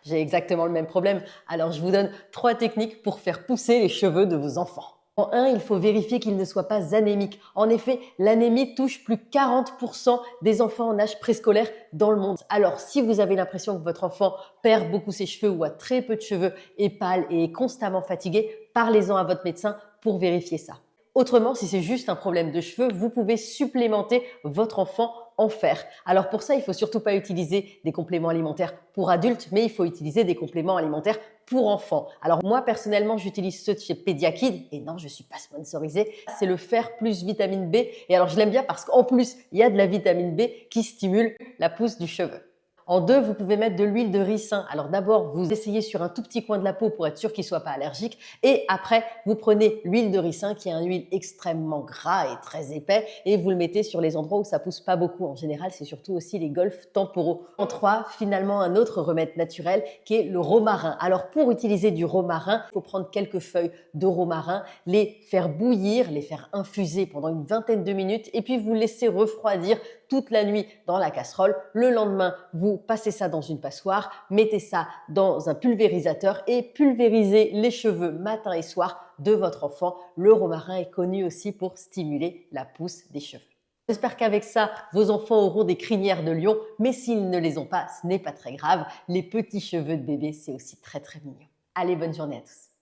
J'ai exactement le même problème, alors je vous donne 3 techniques pour faire pousser les cheveux de vos enfants. En 1, il faut vérifier qu'ils ne soient pas anémiques. En effet, l'anémie touche plus de 40% des enfants en âge préscolaire dans le monde. Alors, si vous avez l'impression que votre enfant perd beaucoup ses cheveux ou a très peu de cheveux, est pâle et est constamment fatigué, parlez-en à votre médecin pour vérifier ça. Autrement, si c'est juste un problème de cheveux, vous pouvez supplémenter votre enfant en fer. Alors pour ça, il ne faut surtout pas utiliser des compléments alimentaires pour adultes, mais il faut utiliser des compléments alimentaires pour enfants. Alors moi, personnellement, j'utilise ceux de chez Pediakid, et non, je ne suis pas sponsorisée. C'est le fer plus vitamine B. Et alors, je l'aime bien parce qu'en plus, il y a de la vitamine B qui stimule la pousse du cheveu. En 2, vous pouvez mettre de l'huile de ricin. Alors d'abord, vous essayez sur un tout petit coin de la peau pour être sûr qu'il ne soit pas allergique. Et après, vous prenez l'huile de ricin qui est une huile extrêmement gras et très épais et vous le mettez sur les endroits où ça pousse pas beaucoup. En général, c'est surtout aussi les golfes temporaux. En 3, finalement, un autre remède naturel qui est le romarin. Alors pour utiliser du romarin, il faut prendre quelques feuilles de romarin, les faire bouillir, les faire infuser pendant une vingtaine de minutes et puis vous laissez refroidir toute la nuit dans la casserole. Le lendemain, vous passez ça dans une passoire, mettez ça dans un pulvérisateur et pulvérisez les cheveux matin et soir de votre enfant. Le romarin est connu aussi pour stimuler la pousse des cheveux. J'espère qu'avec ça, vos enfants auront des crinières de lion, mais s'ils ne les ont pas, ce n'est pas très grave. Les petits cheveux de bébé, c'est aussi très très mignon. Allez, bonne journée à tous.